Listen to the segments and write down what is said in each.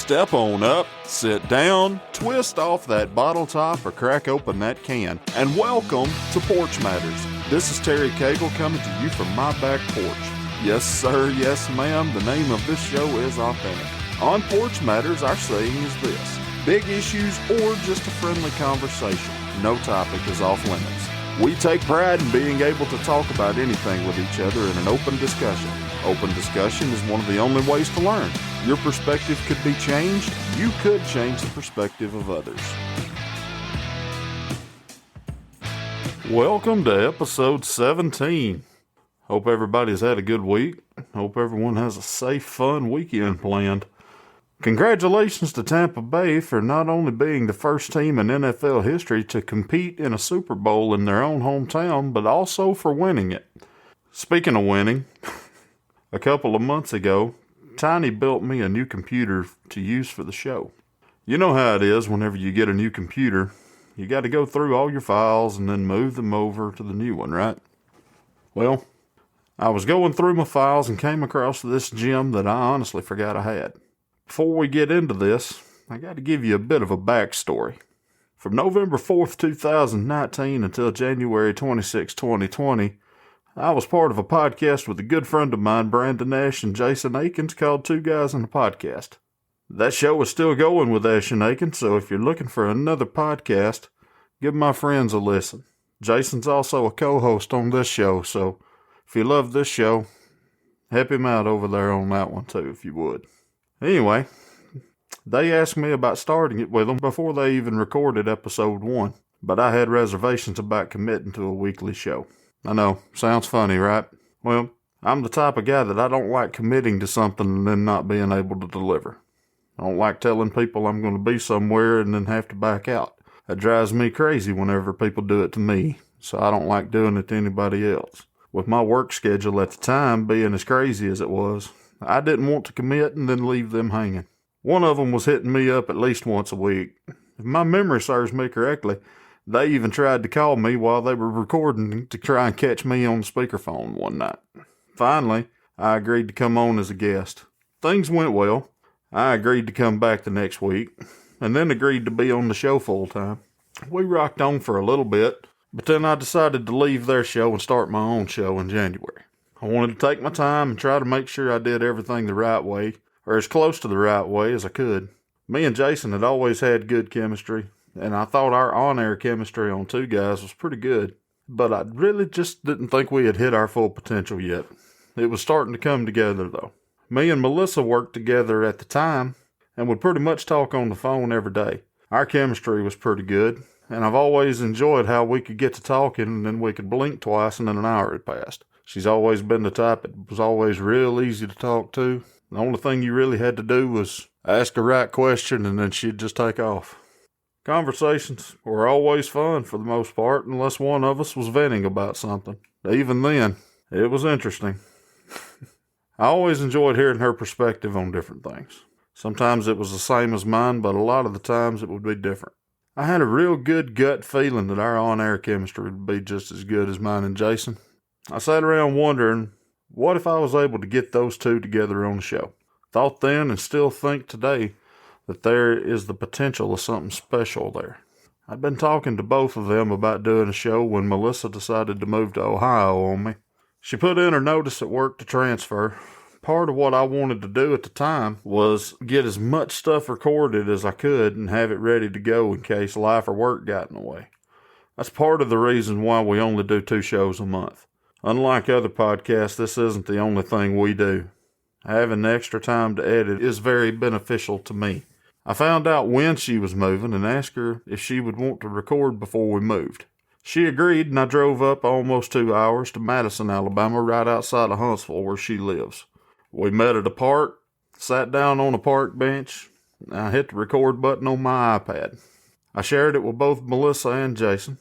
Step on up, sit down, twist off that bottle top or crack open that can, and welcome to Porch Matters. This is Terry Cagle coming to you from my back porch. Yes sir, yes ma'am, the name of this show is authentic. On Porch Matters, our saying is this: big issues or just a friendly conversation. No topic is off limits. We take pride in being able to talk about anything with each other in an open discussion. Open discussion is one of the only ways to learn. Your perspective could be changed. You could change the perspective of others. Welcome to episode 17. Hope everybody's had a good week. Hope everyone has a safe, fun weekend planned. Congratulations to Tampa Bay for not only being the first team in NFL history to compete in a Super Bowl in their own hometown, but also for winning it. Speaking of winning, a couple of months ago, Tiny built me a new computer to use for the show. You know how it is whenever you get a new computer. You got to go through all your files and then move them over to the new one, right? Well, I was going through my files and came across this gem that I honestly forgot I had. Before we get into this, I got to give you a bit of a backstory. From November 4th, 2019 until January 26, 2020, I was part of a podcast with a good friend of mine, Brandon Ash and Jason Akins, called Two Guys in a Podcast. That show is still going with Ash and Akins, so if you're looking for another podcast, give my friends a listen. Jason's also a co-host on this show, so if you love this show, help him out over there on that one too, if you would. Anyway, they asked me about starting it with them before they even recorded episode 1, but I had reservations about committing to a weekly show. I know, sounds funny, right? Well, I'm the type of guy that I don't like committing to something and then not being able to deliver. I don't like telling people I'm going to be somewhere and then have to back out. That drives me crazy whenever people do it to me, so I don't like doing it to anybody else. With my work schedule at the time being as crazy as it was, I didn't want to commit and then leave them hanging. One of them was hitting me up at least once a week. If my memory serves me correctly, they even tried to call me while they were recording to try and catch me on the speakerphone one night. Finally, I agreed to come on as a guest. Things went well. I agreed to come back the next week, and then agreed to be on the show full time. We rocked on for a little bit, but then I decided to leave their show and start my own show in January. I wanted to take my time and try to make sure I did everything the right way, or as close to the right way as I could. Me and Jason had always had good chemistry, and I thought our on-air chemistry on Two Guys was pretty good, but I really just didn't think we had hit our full potential yet. It was starting to come together, though. Me and Melissa worked together at the time, and would pretty much talk on the phone every day. Our chemistry was pretty good, and I've always enjoyed how we could get to talking and then we could blink twice and then an hour had passed. She's always been the type that was always real easy to talk to. The only thing you really had to do was ask a right question and then she'd just take off. Conversations were always fun for the most part, unless one of us was venting about something. Even then, it was interesting. I always enjoyed hearing her perspective on different things. Sometimes it was the same as mine, but a lot of the times it would be different. I had a real good gut feeling that our on-air chemistry would be just as good as mine and Jason. I sat around wondering, what if I was able to get those two together on the show? Thought then and still think today that there is the potential of something special there. I'd been talking to both of them about doing a show when Melissa decided to move to Ohio on me. She put in her notice at work to transfer. Part of what I wanted to do at the time was get as much stuff recorded as I could and have it ready to go in case life or work got in the way. That's part of the reason why we only do 2 shows a month. Unlike other podcasts, this isn't the only thing we do. Having the extra time to edit is very beneficial to me. I found out when she was moving and asked her if she would want to record before we moved. She agreed, and I drove up almost 2 hours to Madison, Alabama, right outside of Huntsville, where she lives. We met at a park, sat down on a park bench, and I hit the record button on my iPad. I shared it with both Melissa and Jason.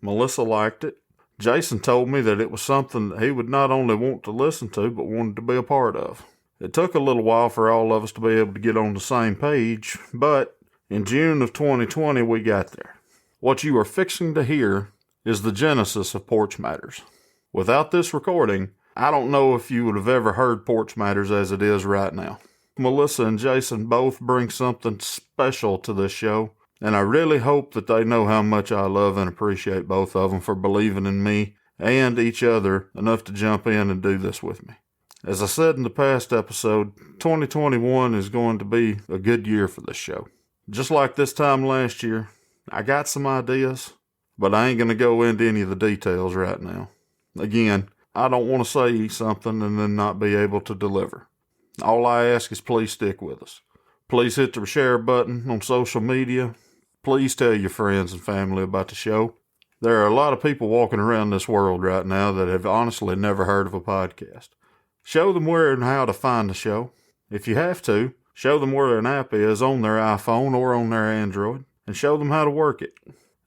Melissa liked it. Jason told me that it was something that he would not only want to listen to, but wanted to be a part of. It took a little while for all of us to be able to get on the same page, but in June of 2020, we got there. What you are fixing to hear is the genesis of Porch Matters. Without this recording, I don't know if you would have ever heard Porch Matters as it is right now. Melissa and Jason both bring something special to this show, and I really hope that they know how much I love and appreciate both of them for believing in me and each other enough to jump in and do this with me. As I said in the past episode, 2021 is going to be a good year for this show. Just like this time last year, I got some ideas, but I ain't going to go into any of the details right now. Again, I don't want to say something and then not be able to deliver. All I ask is please stick with us. Please hit the share button on social media. Please tell your friends and family about the show. There are a lot of people walking around this world right now that have honestly never heard of a podcast. Show them where and how to find the show. If you have to, show them where an app is on their iPhone or on their Android, and show them how to work it.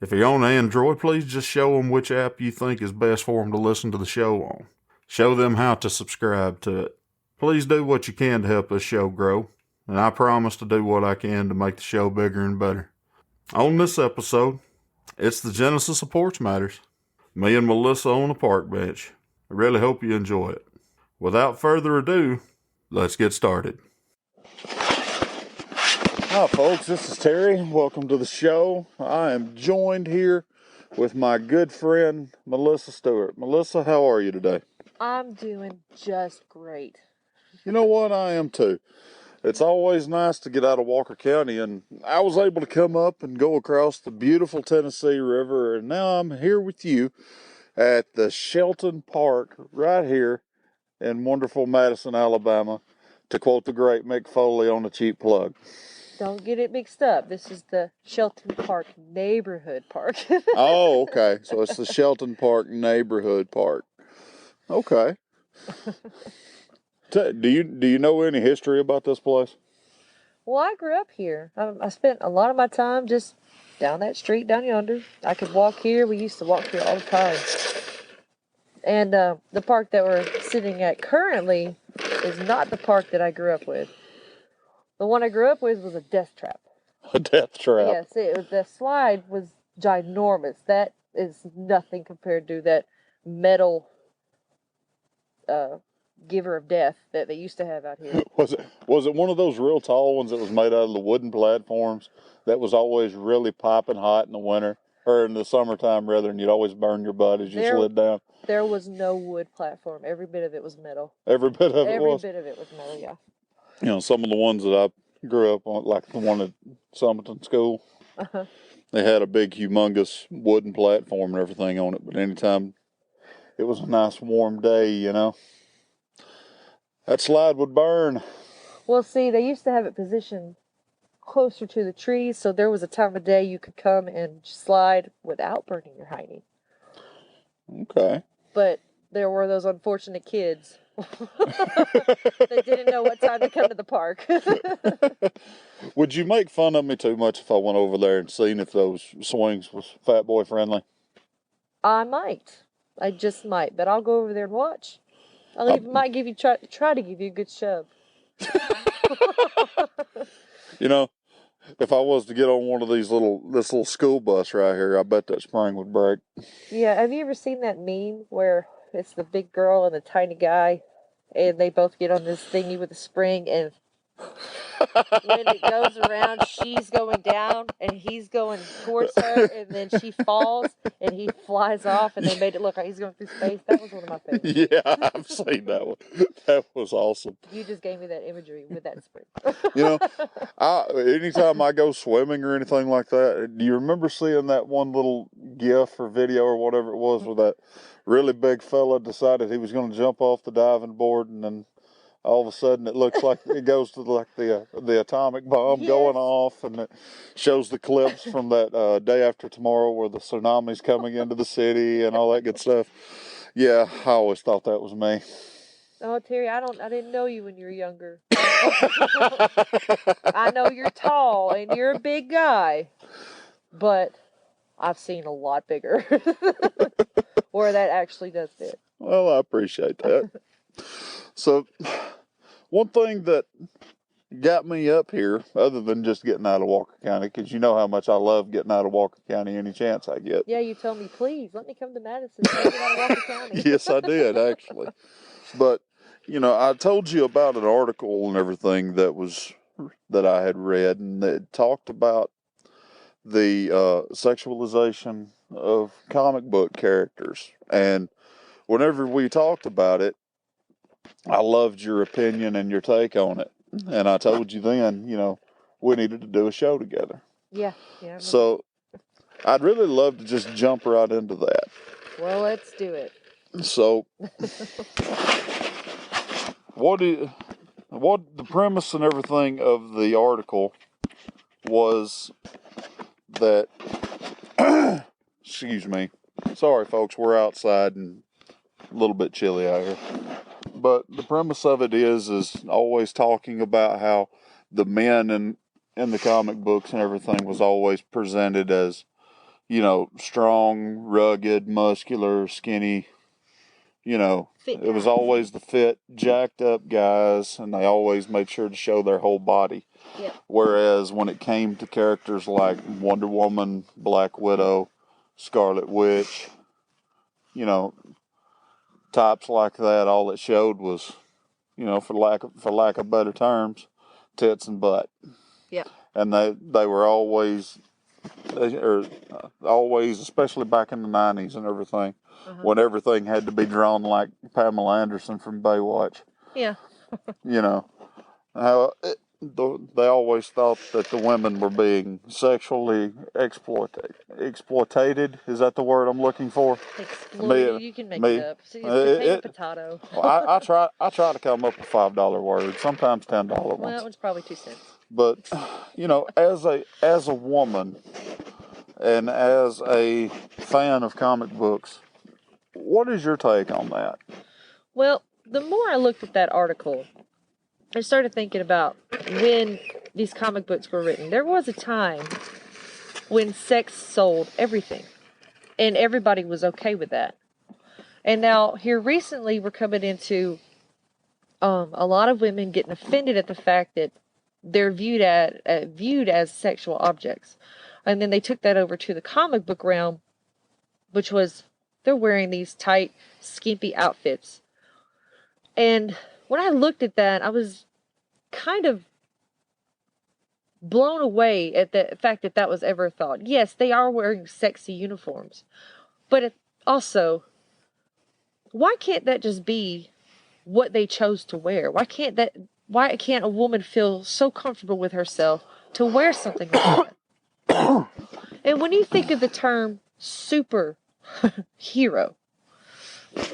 If you're on Android, please just show them which app you think is best for them to listen to the show on. Show them how to subscribe to it. Please do what you can to help this show grow, and I promise to do what I can to make the show bigger and better. On this episode, it's the genesis of Porch Matters. Me and Melissa on a park bench. I really hope you enjoy it. Without further ado, let's get started. Hi folks, this is Terry. Welcome to the show. I am joined here with my good friend, Melissa Stewart. Melissa, how are you today? I'm doing just great. You know what? I am too. It's always nice to get out of Walker County, and I was able to come up and go across the beautiful Tennessee River, and now I'm here with you at the Shelton Park right here in wonderful Madison, Alabama, to quote the great Mick Foley on the cheap plug. Don't get it mixed up. This is the Shelton Park Neighborhood Park. Oh, okay. So it's the Shelton Park Neighborhood Park. Okay. Do you know any history about this place? Well, I grew up here. I spent a lot of my time just down that street down yonder. I could walk here. We used to walk here all the time. And the park that we're sitting at currently is not the park that I grew up with. The one I grew up with was a death trap. A death trap? Yes, the slide was ginormous. That is nothing compared to that metal giver of death that they used to have out here. Was it one of those real tall ones that was made out of the wooden platforms that was always really piping hot in the winter, or in the summertime rather, and you'd always burn your butt as you slid down? There was no wood platform. Every bit of it was metal. Every bit of it was? Every bit of it was metal, yeah. You know, some of the ones that I grew up on, like the one at Summerton School, they had a big, humongous wooden platform and everything on it, but anytime it was a nice warm day, you know, that slide would burn. Well, see, they used to have it positioned closer to the trees, so there was a time of day you could come and slide without burning your hiney. Okay. But there were those unfortunate kids that didn't know what time to come to the park. Would you make fun of me too much if I went over there and seen if those swings was fat boy friendly? I might. I just might, but I'll go over there and watch. Might give you try to give you a good shove. You know, if I was to get on one of this little school bus right here, I bet that spring would break. Yeah, have you ever seen that meme where it's the big girl and the tiny guy, and they both get on this thingy with a spring, and when it goes around, she's going down and he's going towards her, and then she falls and he flies off, and they made it look like he's going through space. That was one of my favorites. Yeah, I've seen that one. That was awesome. You just gave me that imagery with that spring. You know, anytime I go swimming or anything like that, do you remember seeing that one little GIF or video or whatever it was where that really big fella decided he was going to jump off the diving board, and then all of a sudden it looks like it goes to like the atomic bomb going off, and it shows the clips from that Day After Tomorrow where the tsunami's coming into the city and all that good stuff. Yeah, I always thought that was me. Oh, Terry, I didn't know you when you were younger. I know you're tall and you're a big guy, but I've seen a lot bigger where that actually does fit. Well, I appreciate that. So, one thing that got me up here, other than just getting out of Walker County, because you know how much I love getting out of Walker County any chance I get. Yeah, you told me, please, let me come to Madison and get out of Walker County. Yes, I did, actually. But, I told you about an article and everything that I had read, and it talked about the sexualization of comic book characters. And whenever we talked about it, I loved your opinion and your take on it. And I told you then, we needed to do a show together. Yeah, yeah. So I'd really love to just jump right into that. Well, let's do it. So, what the premise and everything of the article was that, excuse me, sorry folks, we're outside and a little bit chilly out here. But the premise of it is always talking about how the men in the comic books and everything was always presented as, strong, rugged, muscular, skinny, Fit it was guys. always the fit, jacked up guys, and they always made sure to show their whole body. Yep. Whereas when it came to characters like Wonder Woman, Black Widow, Scarlet Witch, types like that, all it showed was, for lack of better terms, tits and butt. Yep. And they were always, especially back in the 90s and everything, when everything had to be drawn like Pamela Anderson from Baywatch. Yeah. How they always thought that the women were being sexually exploited. Is that the word I'm looking for? Exploited. You can make it up. See, it's potato. Well, I try to come up with $5 words, sometimes $10 ones. Well, that one's probably 2 cents. But as a woman and as a fan of comic books, what is your take on that? Well, the more I looked at that article, I started thinking about when these comic books were written. There was a time when sex sold everything, and everybody was okay with that. And now, here recently, we're coming into a lot of women getting offended at the fact that they're viewed as sexual objects. And then they took that over to the comic book realm, which was they're wearing these tight, skimpy outfits. And when I looked at that, I was kind of blown away at the fact that was ever a thought. Yes, they are wearing sexy uniforms, but also, why can't that just be what they chose to wear? Why can't a woman feel so comfortable with herself to wear something like that? And when you think of the term super hero,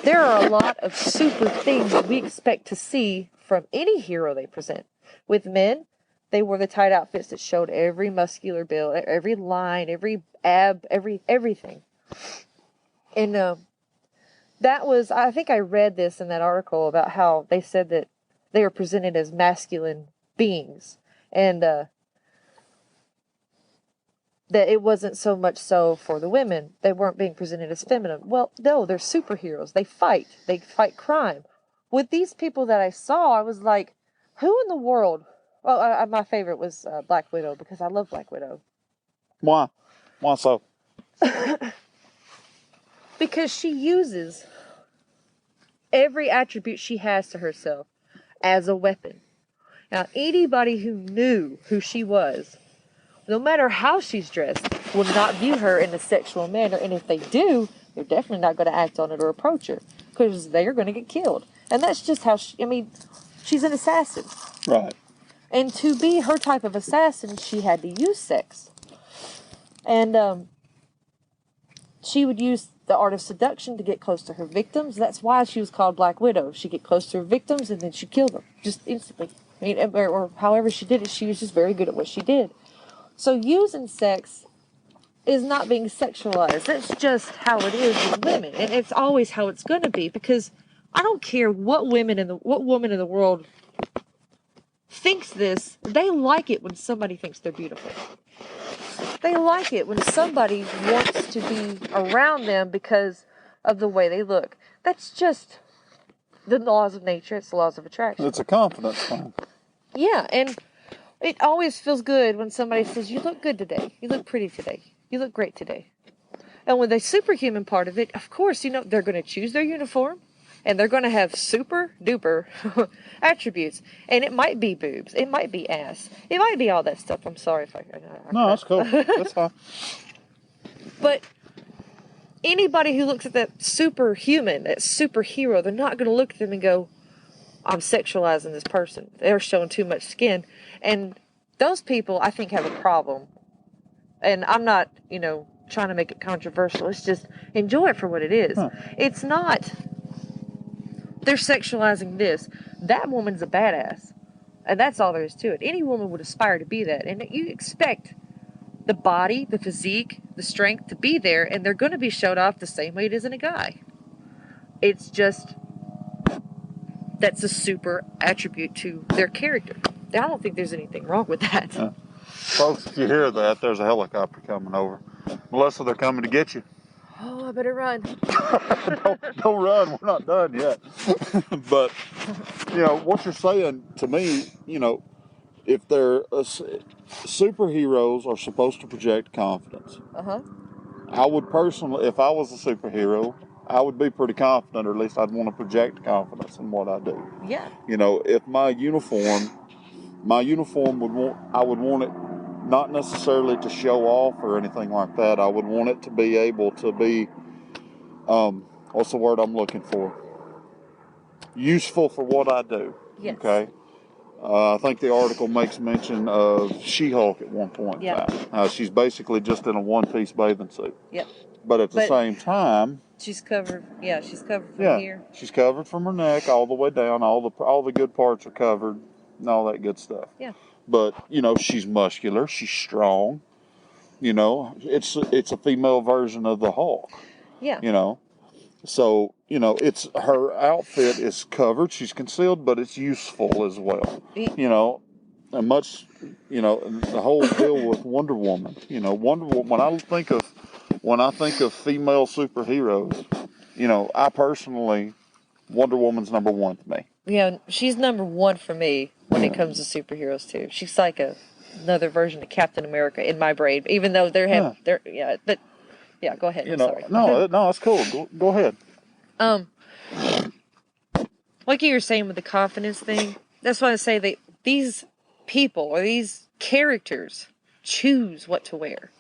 there are a lot of super things that we expect to see from any hero they present. With men, they wore the tight outfits that showed every muscular build, every line, every ab, everything. And that was, I think I read this in that article about how they said that they were presented as masculine beings. And that it wasn't so much so for the women. They weren't being presented as feminine. Well, no, they're superheroes. They fight crime. With these people that I saw, I was like, who in the world? Well, my favorite was Black Widow, because I love Black Widow. Why so? Because she uses every attribute she has to herself as a weapon. Now, anybody who knew who she was, no matter how she's dressed, will not view her in a sexual manner. And if they do, they're definitely not going to act on it or approach her, because they're going to get killed. And that's just how she's an assassin. Right. And to be her type of assassin, she had to use sex. And she would use the art of seduction to get close to her victims. That's why she was called Black Widow. She'd get close to her victims and then she'd kill them just instantly. Or however she did it, she was just very good at what she did. So using sex is not being sexualized. That's just how it is with women. And it's always how it's going to be, because I don't care what woman in the world thinks this. They like it when somebody thinks they're beautiful. They like it when somebody wants to be around them because of the way they look. That's just the laws of nature. It's the laws of attraction. It's a confidence thing. Yeah, and it always feels good when somebody says, you look good today. You look pretty today. You look great today. And with the superhuman part of it, of course, they're going to choose their uniform and they're going to have super duper attributes. And it might be boobs. It might be ass. It might be all that stuff. I'm sorry if I No, that's cool. That's fine. But anybody who looks at that superhuman, that superhero, they're not going to look at them and go, I'm sexualizing this person. They're showing too much skin. And those people, I think, have a problem. And I'm not, trying to make it controversial. It's just enjoy it for what it is. It's not, they're sexualizing this. That woman's a badass. And that's all there is to it. Any woman would aspire to be that. And you expect the body, the physique, the strength to be there, and they're going to be showed off the same way it is in a guy. It's just, that's a super attribute to their character. I don't think there's anything wrong with that. Folks, if you hear that, there's a helicopter coming over. Melissa, they're coming to get you. Oh, I better run. Don't run. We're not done yet. But, what you're saying to me, if they're superheroes are supposed to project confidence. I would personally, if I was a superhero, I would be pretty confident, or at least I'd want to project confidence in what I do. Yeah. If my uniform I would want it not necessarily to show off or anything like that. I would want it to be able to be, what's the word I'm looking for? Useful for what I do. Yes. Okay. I think the article makes mention of She-Hulk at one point. Yeah. She's basically just in a one-piece bathing suit. Yep. But at the same time, she's covered. Yeah, she's covered from here. She's covered from her neck all the way down. All the good parts are covered, and all that good stuff. Yeah. But she's muscular. She's strong. It's a female version of the Hulk. Yeah. So it's her outfit is covered. She's concealed, but it's useful as well. And much. The whole deal with Wonder Woman. Wonder Woman. When I think of female superheroes, I personally, Wonder Woman's number one for me. Yeah, she's number one for me when it comes to superheroes too. She's like another version of Captain America in my brain, even though go ahead. I'm sorry. No, it's cool. Go ahead. Like you were saying with the confidence thing, that's why I say that these people or these characters choose what to wear.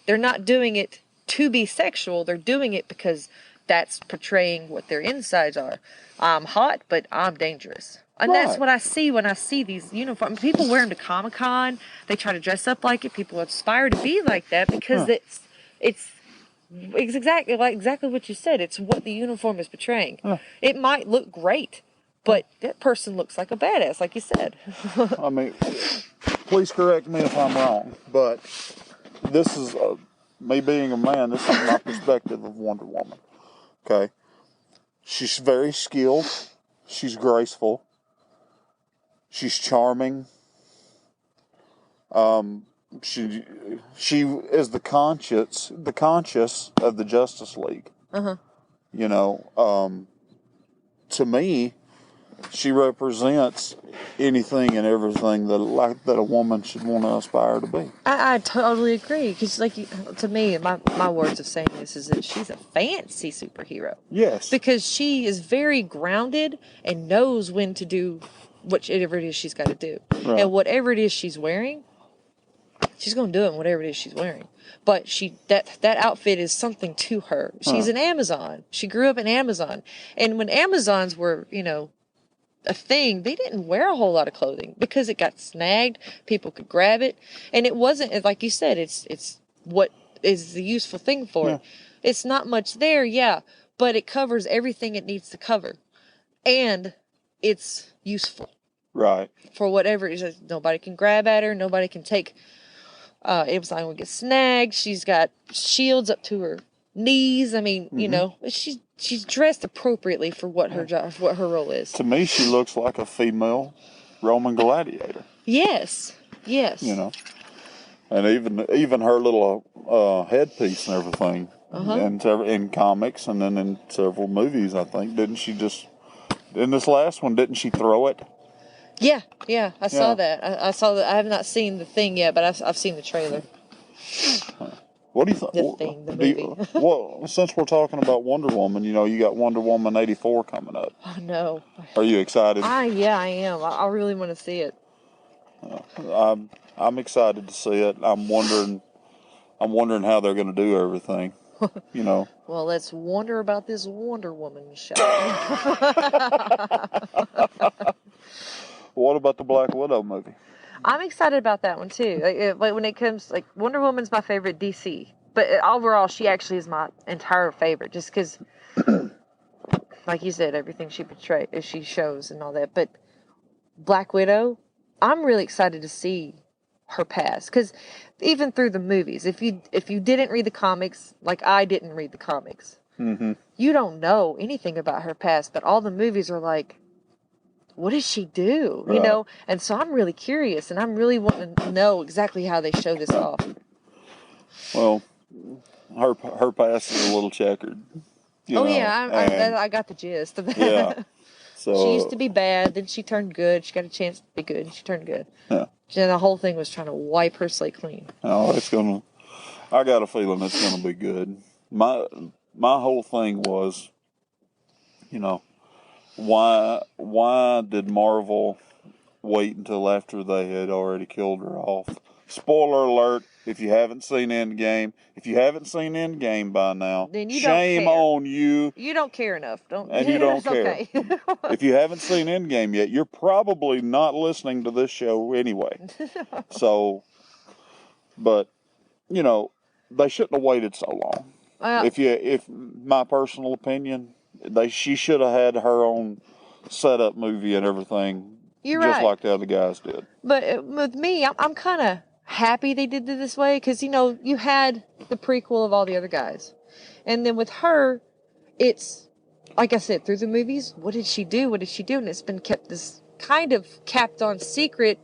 They're not doing it to be sexual. They're doing it because that's portraying what their insides are. I'm hot, but I'm dangerous. And that's what I see when I see these uniforms. People wear them to Comic-Con. They try to dress up like it. People aspire to be like that because it's exactly what you said. It's what the uniform is portraying. It might look great, but that person looks like a badass, like you said. I mean, please correct me if I'm wrong, but this is me being a man. This is my perspective of Wonder Woman. Okay, she's very skilled. She's graceful. She's charming. She is the conscience of the Justice League. To me, she represents anything and everything that a woman should want to aspire to be. I totally agree, because to me, my words of saying this is that she's a fancy superhero. Yes. Because she is very grounded and knows when to do whatever it is she's got to do. Right. And whatever it is she's wearing, she's going to do it in whatever it is she's wearing. But that outfit is something to her. She's an Amazon. She grew up in Amazon. And when Amazons were, a thing, they didn't wear a whole lot of clothing because it got snagged. People could grab it. And it wasn't, like you said, it's what is the useful thing for it. It's not much there, but it covers everything it needs to cover. And it's useful. Right. For whatever it is. Nobody can grab at her. Nobody can take... Amazon will get snagged. She's got shields up to her knees. I mean, she's dressed appropriately for what her job, what her role is. To me, she looks like a female Roman gladiator. Yes. And even her little headpiece and everything, in comics and then in several movies, I think, didn't she just? In this last one, didn't she throw it? Yeah, I saw that. I saw that. I have not seen the thing yet, but I've seen the trailer. What do you think? The thing, the movie. Well, since we're talking about Wonder Woman, you got Wonder Woman 84 coming up. Oh, no. Are you excited? Yeah, I am. I really want to see it. I'm excited to see it. I'm wondering how they're going to do everything. Well, let's wonder about this Wonder Woman, shall What about the Black Widow movie? I'm excited about that one too. Like when it comes, like Wonder Woman's my favorite DC, but overall, she actually is my entire favorite, just because, like you said, everything she shows, and all that. But Black Widow, I'm really excited to see her past, because even through the movies, if you didn't read the comics, like I didn't read the comics, you don't know anything about her past. But all the movies are like, what did she do? Right. And so I'm really curious, and I'm really wanting to know exactly how they show this off. Well, her past is a little checkered. I got the gist of that. Yeah. So she used to be bad, then she turned good. She got a chance to be good, and she turned good. Yeah. And the whole thing was trying to wipe her slate clean. Oh, I got a feeling it's gonna be good. My whole thing was, why did Marvel wait until after they had already killed her off? Spoiler alert, if you haven't seen Endgame by now, Then you shame don't care. on you. You don't care enough. And you don't care. Okay. If you haven't seen Endgame yet, you're probably not listening to this show anyway. So, but, they shouldn't have waited so long. If my personal opinion, she should have had her own setup movie and everything, You're just right. like the other guys did. But with me, I'm kind of happy they did it this way, because you had the prequel of all the other guys, and then with her, it's like I said, through the movies, what did she do? What did she do? And it's been kept this kind of capped on secret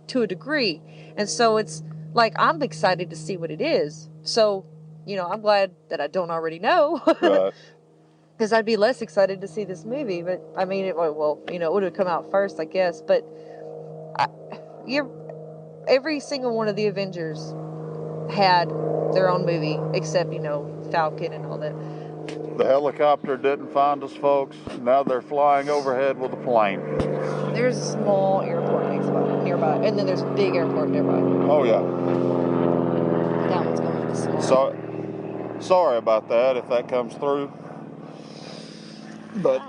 to a degree, and so it's like I'm excited to see what it is. So, I'm glad that I don't already know. Right. Because I'd be less excited to see this movie, but I mean, it would have come out first, I guess. But every single one of the Avengers had their own movie, except Falcon and all that. The helicopter didn't find us, folks. Now they're flying overhead with a plane. There's a small airport nearby, and then there's a big airport nearby. Oh yeah. That one's going to be small. So, sorry about that if that comes through. But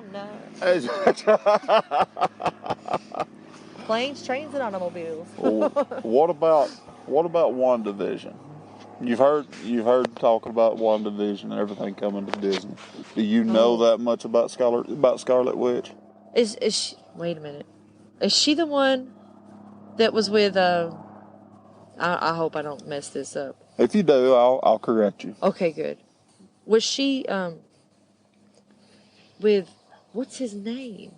planes, trains, and automobiles. What about WandaVision? You've heard talk about WandaVision and everything coming to Disney. Do you know that much about Scarlet Witch? Is she? Wait a minute. Is she the one that was with? I hope I don't mess this up. If you do, I'll correct you. Okay, good. Was she with, what's his name?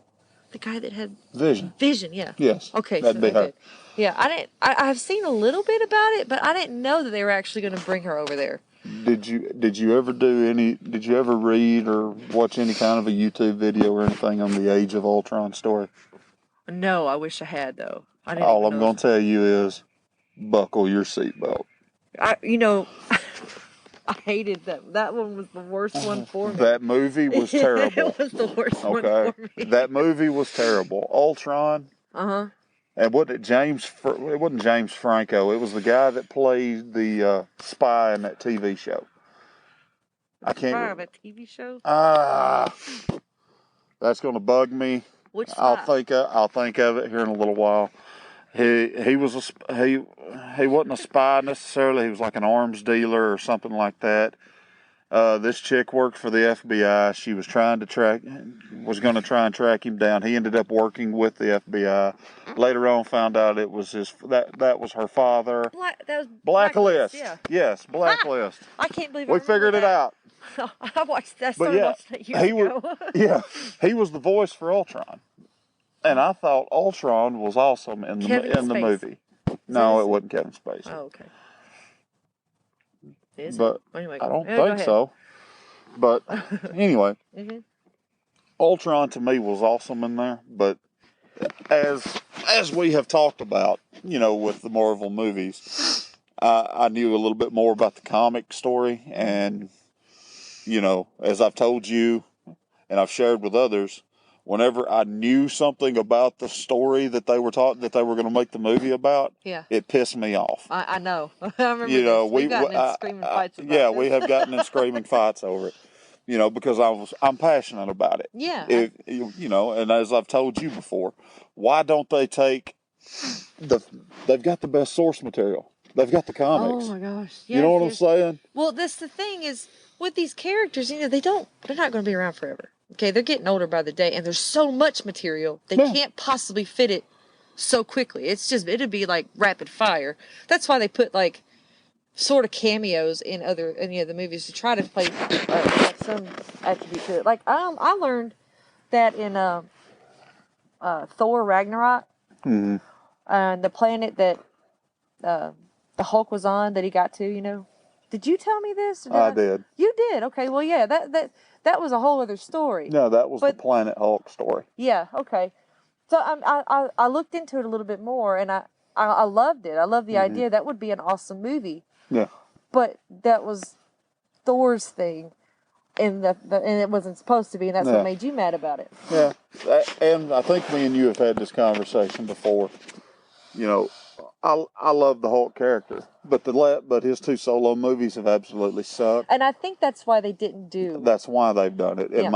The guy that had Vision. Vision, yeah. Yes. Okay, that'd be her. Good. Yeah, I've seen a little bit about it, but I didn't know that they were actually going to bring her over there. Did you ever read or watch any kind of a YouTube video or anything on the Age of Ultron story? No, I wish I had though. I didn't. All I'm going to tell you is, buckle your seatbelt. I hated that. That one was the worst one for me. That movie was terrible. It was the worst one for me. That movie was terrible. Ultron. Uh-huh. And it wasn't James Franco. It was the guy that played the spy in that TV show. I can't. Spy of a TV show? That's going to bug me. Which spy? I'll think of it here in a little while. He wasn't a spy necessarily. He was like an arms dealer or something like that. This chick worked for the FBI. She was going to try and track him down. He ended up working with the FBI. Later on, found out it was that was her father. Blacklist. Yeah. Yes, Blacklist. I can't believe we figured it out. I watched that. He was the voice for Ultron. And I thought Ultron was awesome in the movie. No, it wasn't Kevin Spacey. Oh, okay. But anyway, I don't think so. But anyway, Ultron to me was awesome in there. But as we have talked about, with the Marvel movies, I knew a little bit more about the comic story, and as I've told you, and I've shared with others, whenever I knew something about the story that they were going to make the movie about, Yeah. it pissed me off. I know. I remember this. We've gotten in screaming fights about this. We have gotten in screaming fights over it. Because I'm passionate about it. Yeah. And as I've told you before, why don't they take they've got the best source material. They've got the comics. Oh my gosh. Yes, you know what I'm saying? Well, that's the thing is with these characters, they're not going to be around forever. Okay, they're getting older by the day, and there's so much material they can't possibly fit it so quickly. It'd be like rapid fire. That's why they put like sort of cameos in any of the movies to try to play like some attribute to it. Like I learned that in Thor Ragnarok, the planet that the Hulk was on, that he got to. Did you tell me this? I did. You did. Okay. Well, yeah. That was a whole other story. No, that was the Planet Hulk story. Yeah. Okay. So I looked into it a little bit more, and I loved it. I love the idea. That would be an awesome movie. Yeah. But that was Thor's thing, and it wasn't supposed to be, and that's what made you mad about it. Yeah. And I think me and you have had this conversation before. I love the Hulk character, but his 2 solo movies have absolutely sucked. And I think that's why they didn't do. That's why they've done it, in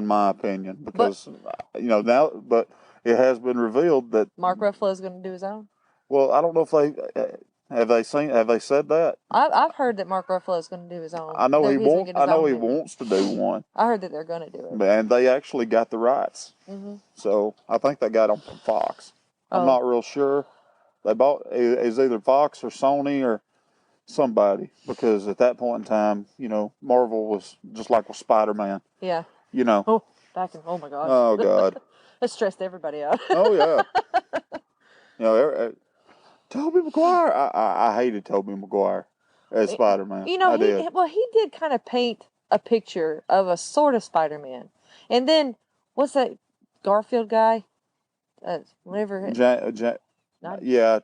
my opinion, because now, but it has been revealed that Mark Ruffalo is going to do his own. Well, I don't know if have they said that. I've heard that Mark Ruffalo is going to do his own. I know he wants to do one. I heard that they're going to do it, and they actually got the rights. So I think they got them from Fox. I'm not real sure. They bought is either Fox or Sony or somebody, because at that point in time, Marvel was just like with Spider-Man. Yeah. Oh my gosh. Oh God. It stressed everybody out. Oh yeah. Tobey Maguire. I hated Tobey Maguire as Spider-Man. He did kind of paint a picture of a sort of Spider-Man, and then what's that Garfield guy? Whatever.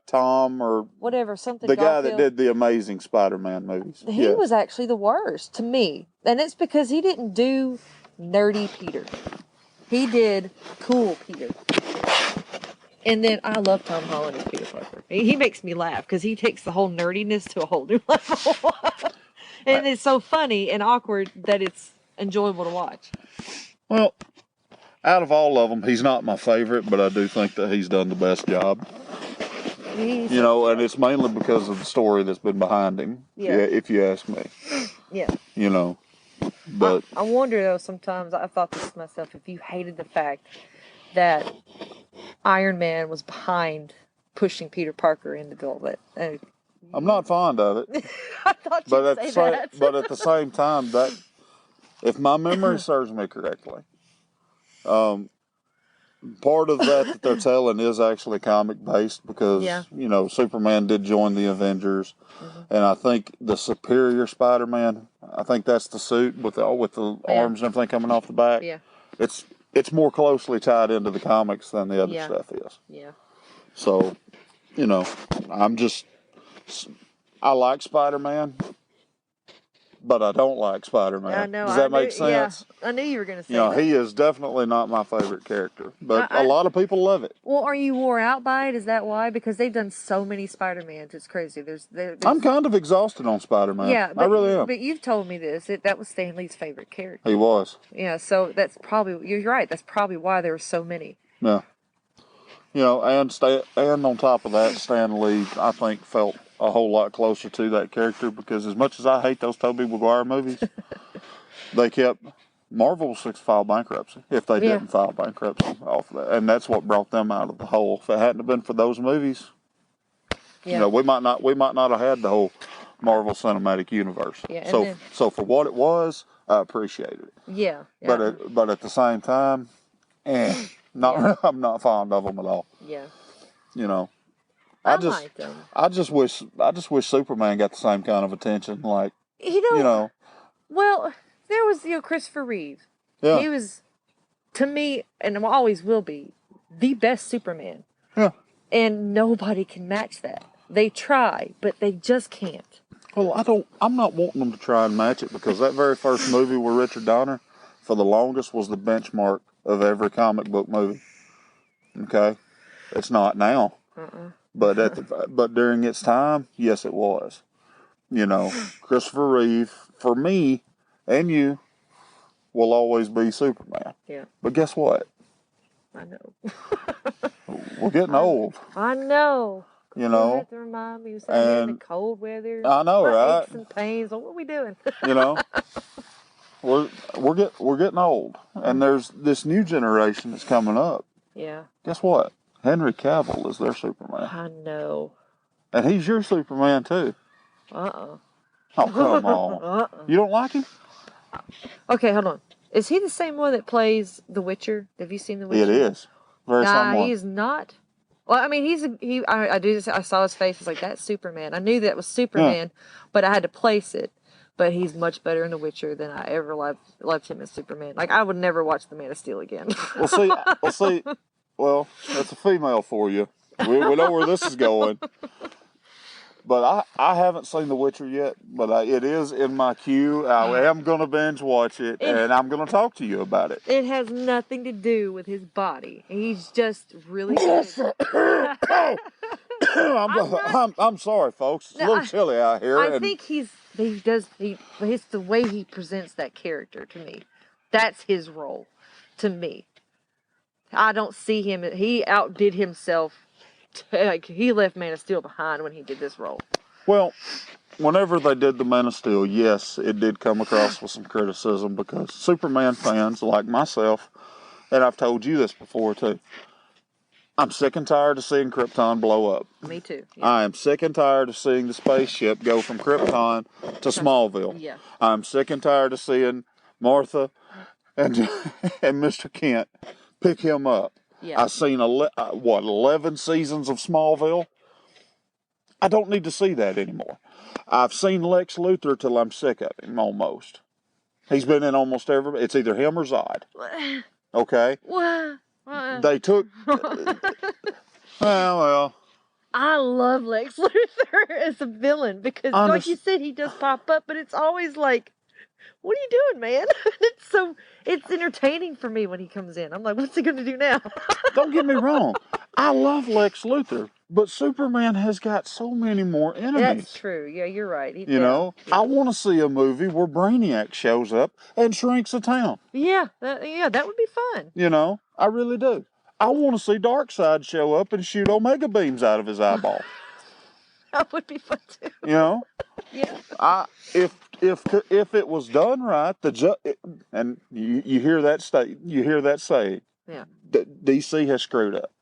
Tom or whatever, something. The Garfield. Guy that did the Amazing Spider-Man movies. He was actually the worst to me, and it's because he didn't do nerdy Peter. He did cool Peter. And then I love Tom Holland as Peter Parker. He makes me laugh because he takes the whole nerdiness to a whole new level. And it's so funny and awkward that it's enjoyable to watch. Well, out of all of them, he's not my favorite, but I do think that he's done the best job. And it's mainly because of the story that's been behind him, if you ask me. Yeah. But I wonder, though, sometimes I've thought this to myself, if you hated the fact that Iron Man was behind pushing Peter Parker into the I'm not fond of it. I thought you'd say that. But at the same time, that if my memory serves me correctly, part of that they're telling is actually comic based, because Superman did join the Avengers, and I think the Superior Spider-Man, I think that's the suit with the arms and everything coming off the back. Yeah, it's more closely tied into the comics than the other stuff is. Yeah. So, I like Spider-Man, but I don't like Spider-Man. I know. Does that make sense? Yeah, I knew you were going to say that. He is definitely not my favorite character, but a lot of people love it. Well, are you wore out by it? Is that why? Because they've done so many Spider-Mans. It's crazy. I'm kind of exhausted on Spider-Man. Yeah, I really am. But you've told me this. That was Stan Lee's favorite character. He was. Yeah, so that's probably, you're right. That's probably why there were so many. Yeah. And on top of that, Stan Lee, I think, felt a whole lot closer to that character, because as much as I hate those Tobey Maguire movies, Marvel was to file bankruptcy if they didn't file bankruptcy off of that, and that's what brought them out of the hole. If it hadn't been for those movies, we might not have had the whole Marvel Cinematic Universe. Yeah, so for what it was, I appreciated it. Yeah. But at the same time, I'm not fond of them at all. Yeah. I like them. I just wish Superman got the same kind of attention. Like, Well, there was Christopher Reeve. Yeah. He was, to me, and always will be, the best Superman. Yeah. And nobody can match that. They try, but they just can't. Well, I'm not wanting them to try and match it because that very first movie with Richard Donner, for the longest, was the benchmark of every comic book movie. Okay? It's not now. But during its time, yes, it was. You know, Christopher Reeve, for me and you, will always be Superman. Yeah. But guess what? I know. We're getting old. I know. You know? You have to remind me. You sitting here in the And cold weather. I know, my right? aches and pains. What are we doing? You know? We're getting old. And there's this new generation that's coming up. Yeah. Guess what? Henry Cavill is their Superman. I know. And he's your Superman too. Uh-uh. Oh, come on. You don't like him? Okay, hold on. Is he the same one that plays The Witcher? Have you seen The Witcher? It is. Very Nah, someone. he's not. Well, I mean, I saw his face. I was like, that's Superman. I knew that was Superman, but I had to place it. But he's much better in The Witcher than I ever loved him as Superman. Like, I would never watch The Man of Steel again. Well, that's a female for you. We know where this is going. But I haven't seen The Witcher yet, but it is in my queue. I am going to binge watch it, and I'm going to talk to you about it. It has nothing to do with his body. He's just really good. I'm sorry, folks. It's a little chilly out here. I think it's the way he presents that character to me. That's his role to me. I don't see him. He outdid himself. Like, he left Man of Steel behind when he did this role. Well, whenever they did the Man of Steel, yes, it did come across with some criticism because Superman fans like myself, and I've told you this before too, I'm sick and tired of seeing Krypton blow up. Me too. Yeah. I am sick and tired of seeing the spaceship go from Krypton to Smallville. Yeah. I'm sick and tired of seeing Martha and Mr. Kent pick him up. Yeah. I've seen 11 seasons of Smallville. I don't need to see that anymore. I've seen Lex Luthor till I'm sick of him almost. He's been in almost every. It's either him or Zod. Okay. They took. Well. I love Lex Luthor as a villain because, like you said, he does pop up, but it's always like, what are you doing, man? It's entertaining for me when he comes in. I'm like, what's he going to do now? Don't get me wrong. I love Lex Luthor, but Superman has got so many more enemies. That's true. Yeah, you're right. You know, I want to see a movie where Brainiac shows up and shrinks a town. Yeah, that would be fun. You know, I really do. I want to see Darkseid show up and shoot Omega beams out of his eyeball. That would be fun too. You know? Yeah. If it was done right, and you hear that saying. Yeah. DC has screwed up.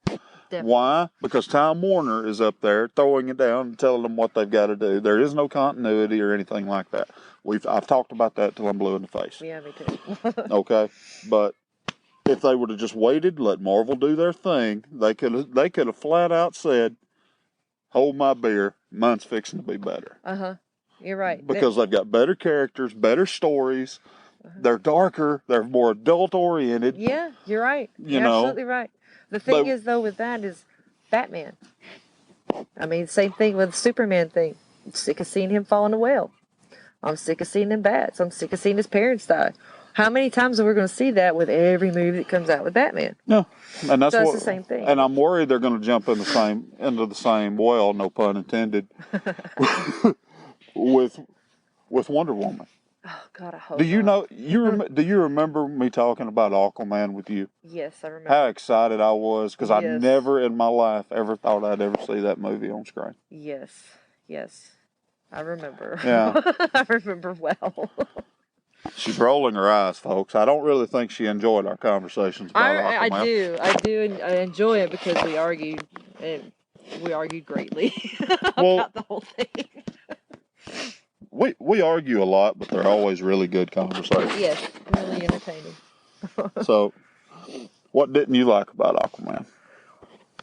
Definitely. Why? Because Time Warner is up there throwing it down and telling them what they've got to do. There is no continuity or anything like that. I've talked about that till I'm blue in the face. Yeah, me too. Okay, but if they would have just waited, let Marvel do their thing, they could have flat out said, "Hold my beer, mine's fixing to be better." You're right. Because they've got better characters, better stories. They're darker. They're more adult oriented. Yeah, you're right. You're know, absolutely right. The thing is, though, with that is Batman. I mean, same thing with the Superman thing. I'm sick of seeing him fall in a well. I'm sick of seeing them bats. I'm sick of seeing his parents die. How many times are we going to see that with every movie that comes out with Batman? No, and that's the same thing. And I'm worried they're going to jump into the same well, no pun intended, with Wonder Woman. Oh God, I hope. Do you know? Do you remember me talking about Aquaman with you? Yes, I remember. How excited I was because I Yes. never in my life ever thought I'd ever see that movie on screen. Yes, I remember. Yeah. I remember well. She's rolling her eyes, folks. I don't really think she enjoyed our conversations about Aquaman. I do, and I enjoy it because we argued, and we argued greatly about the whole thing. We argue a lot, but they're always really good conversations. Yes, really entertaining. So, what didn't you like about Aquaman?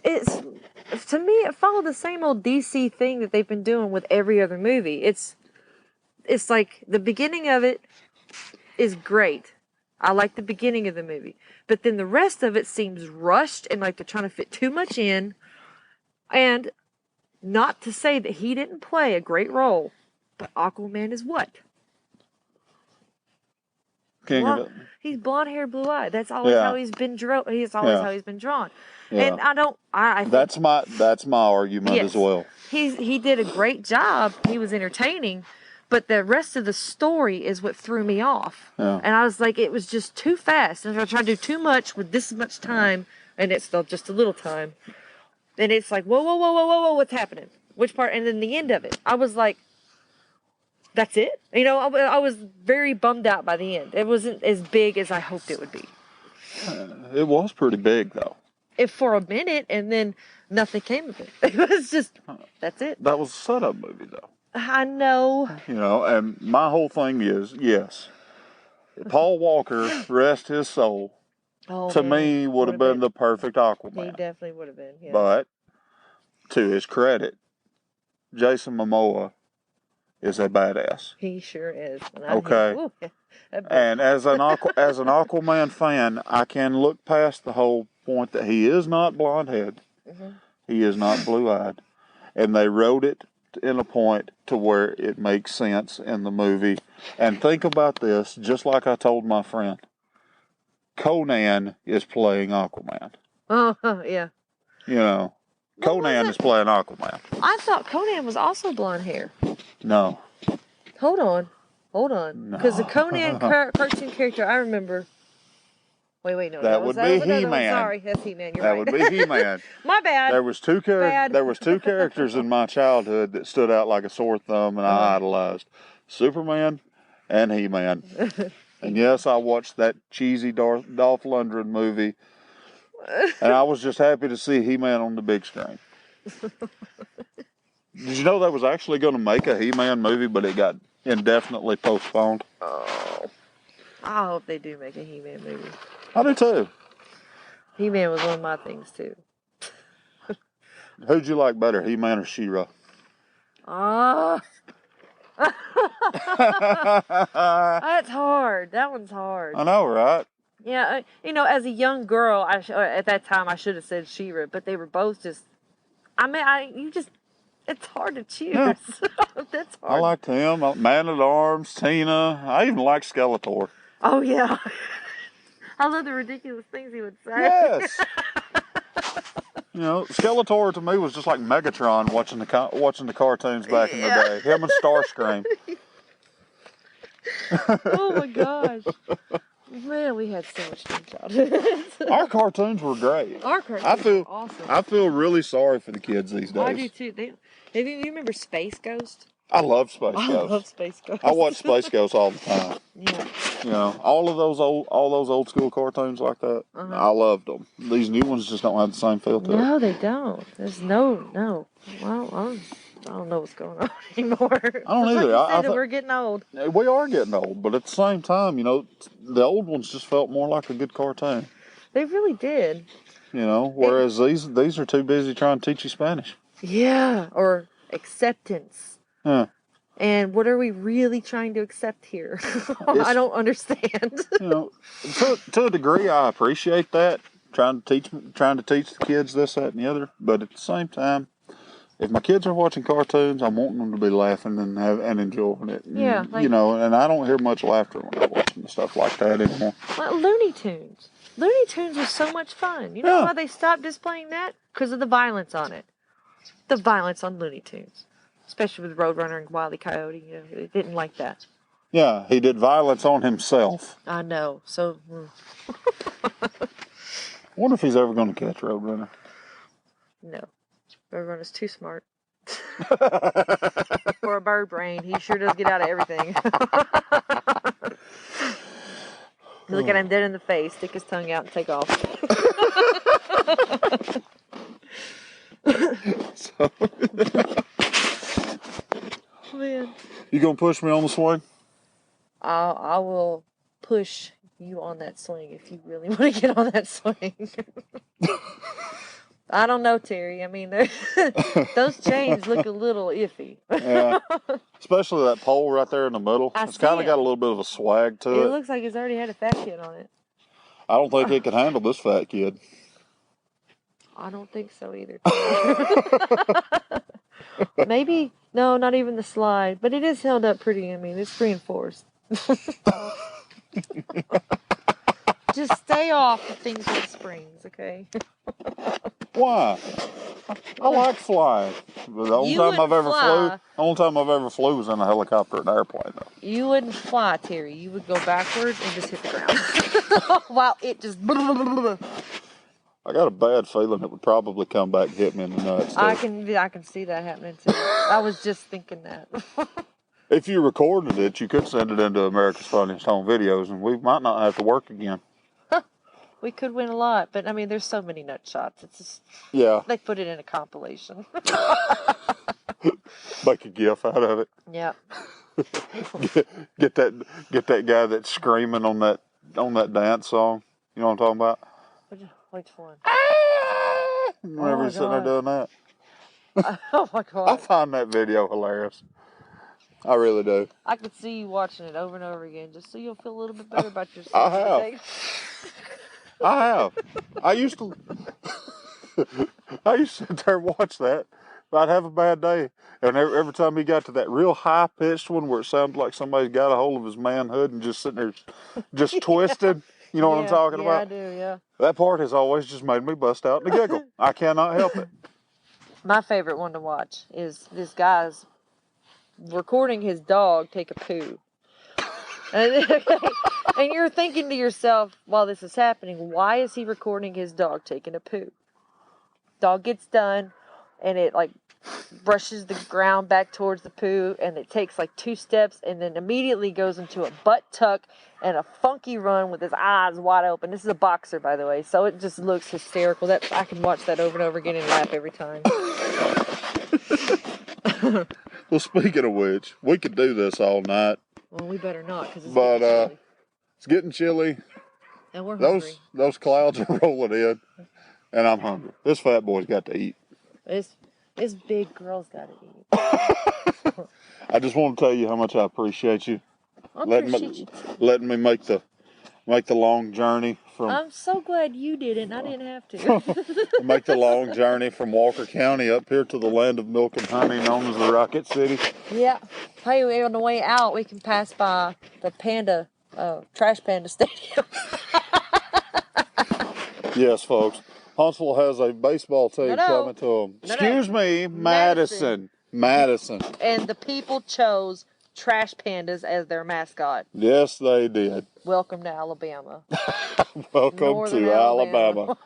To me, it followed the same old DC thing that they've been doing with every other movie. It's like the beginning of it is great. I like the beginning of the movie, but then the rest of it seems rushed and like they're trying to fit too much in, and Not to say that he didn't play a great role, but Aquaman is what? King of it. He's blonde hair, blue eyed. That's always how he's been drawn. He's always how he's been drawn. And I don't. I think, that's my argument as well. He did a great job. He was entertaining, but the rest of the story is what threw me off. Yeah. And I was like, it was just too fast. And if I try to do too much with this much time, and it's still just a little time, then it's like, whoa, what's happening? Which part? And then the end of it, I was like, that's it? You know, I was very bummed out by the end. It wasn't as big as I hoped it would be. It was pretty big, though. For a minute, and then nothing came of it. It was just, that's it. That was a setup movie, though. I know. You know, and my whole thing is, yes, Paul Walker, rest his soul, to me would have been the perfect Aquaman. He definitely would have been, yeah. But, to his credit, Jason Momoa is a badass. He sure is. Okay. And as an Aquaman fan, I can look past the whole point that he is not blonde-headed. Mm-hmm. He is not blue-eyed. And they wrote it in a point to where it makes sense in the movie. And think about this, just like I told my friend. Conan is playing Aquaman. Oh, yeah. You know, Conan is playing Aquaman. I thought Conan was also blonde hair. No. Hold on. Because the Conan cartoon character I remember. Wait, no. That would be He-Man. Sorry, that's He-Man. You're right. That would be He-Man. My bad. There was two characters in my childhood that stood out like a sore thumb, and I idolized Superman and He-Man. And yes, I watched that cheesy Dolph Lundgren movie, and I was just happy to see He-Man on the big screen. Did you know they was actually going to make a He-Man movie, but it got indefinitely postponed? Oh, I hope they do make a He-Man movie. I do too. He-Man was one of my things too. Who'd you like better, He-Man or She-Ra? That's hard. That one's hard. I know, right? Yeah, you know, as a young girl, at that time I should have said She-Ra, but they were both just. It's hard to choose. Yeah. That's hard. I liked him. Man-at-Arms, Tina. I even liked Skeletor. Oh yeah. I love the ridiculous things he would say. Yes. You know, Skeletor to me was just like Megatron watching the cartoons back in the day. Him and Starscream. Oh my gosh. Man, we had so much fun childhoods. Our cartoons were great. Our cartoons were awesome. I feel really sorry for the kids these days. I do too. You remember Space Ghost? I love Space Ghost. I love Space Ghost. I watch Space Ghost all the time. Yeah. You know, all those old school cartoons like that. I loved them. These new ones just don't have the same feel to it. No, they don't. There's no. Well, I don't know what's going on anymore. I don't either. I think we're getting old. We are getting old, but at the same time, you know, the old ones just felt more like a good cartoon. They really did. You know, whereas these are too busy trying to teach you Spanish. Yeah, or acceptance. Huh. And what are we really trying to accept here? I don't understand. You know, to a degree, I appreciate that. Trying to teach the kids this, that, and the other. But at the same time, if my kids are watching cartoons, I'm wanting them to be laughing and enjoying it. And, yeah, you know, and I don't hear much laughter when I'm watching stuff like that anymore. Like Looney Tunes. Looney Tunes was so much fun. You know why they stopped displaying that? Because of the violence on it. The violence on Looney Tunes. Especially with Roadrunner and Wile E. Coyote. You know, they didn't like that. Yeah, he did violence on himself. I know. So. I wonder if he's ever going to catch Roadrunner. No. Roadrunner's too smart. For a bird brain, he sure does get out of everything. You look at him dead in the face, stick his tongue out, and take off. Man. You gonna push me on the swing? I will push you on that swing if you really want to get on that swing. I don't know, Terry. I mean, those chains look a little iffy. Yeah, especially that pole right there in the middle. It's kind of got a little bit of a swag to it. It looks like it's already had a fat kid on it. I don't think it can handle this fat kid. I don't think so either. Maybe, no, not even the slide, but it is held up pretty. I mean, it's reinforced. Just stay off the things with springs, okay? Why? I like flying. But the only You time I've wouldn't ever flew, fly. the only time I've ever flew was in a helicopter and airplane. Though. You wouldn't fly, Terry. You would go backwards and just hit the ground. While it just... I got a bad feeling it would probably come back and hit me in the nuts. Too. I can see that happening too. I was just thinking that. If you recorded it, you could send it into America's Funniest Home Videos, and we might not have to work again. We could win a lot, but I mean, there's so many nut shots. It's just Yeah, they put it in a compilation. make a gif out of it. Yeah. Get that guy that's screaming on that dance song. You know what I'm talking about? Which one? Whenever he's sitting there doing that. Oh my I god! find that video hilarious. I really do. I could see you watching it over and over again, just so you'll feel a little bit better about yourself. I have. today. I have. I used to sit there and watch that. I'd have a bad day. And every time he got to that real high pitched one where it sounded like somebody's got a hold of his manhood and just sitting there just twisted. You know what I'm talking about? Yeah, I do, yeah. That part has always just made me bust out in a giggle. I cannot help it. My favorite one to watch is this guy's recording his dog take a poo. And you're thinking to yourself while this is happening, why is he recording his dog taking a poo? Dog gets done and it like brushes the ground back towards the poo and it takes like 2 steps and then immediately goes into a butt tuck and a funky run with his eyes wide open. This is a boxer, by the way, so it just looks hysterical. That I can watch that over and over again and laugh every time. Well, speaking of which, we could do this all night. Well, we better not because It's getting chilly. And we're hungry. Those clouds are rolling in, and I'm hungry. This fat boy's got to eat. This big girl's got to eat. I just want to tell you how much I appreciate you. Letting me make the long journey from. I'm so glad you did it and I didn't have to. Make the long journey from Walker County up here to the land of milk and honey known as the Rocket City. Yeah. Hey, on the way out, we can pass by the Trash Panda Stadium. Yes, folks. Huntsville has a baseball team coming to them. Excuse me, Madison. And the people chose Trash Pandas as their mascot. Yes, they did. Welcome to Alabama. Welcome Northern to Alabama.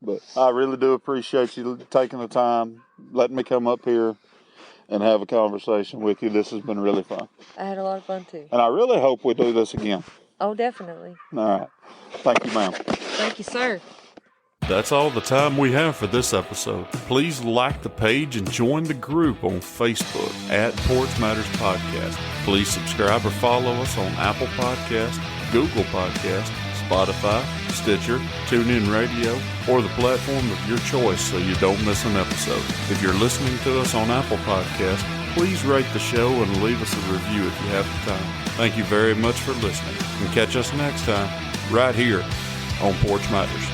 But I really do appreciate you taking the time, letting me come up here and have a conversation with you. This has been really fun. I had a lot of fun too. And I really hope we do this again. Oh, definitely. All right. Thank you, ma'am. Thank you, sir. That's all the time we have for this episode. Please like the page and join the group on Facebook at Porch Matters Podcast. Please subscribe or follow us on Apple Podcast, Google Podcast, Spotify, Stitcher, TuneIn Radio, or the platform of your choice so you don't miss an episode. If you're listening to us on Apple Podcast, please rate the show and leave us a review if you have the time. Thank you very much for listening, and catch us next time right here on Porch Matters.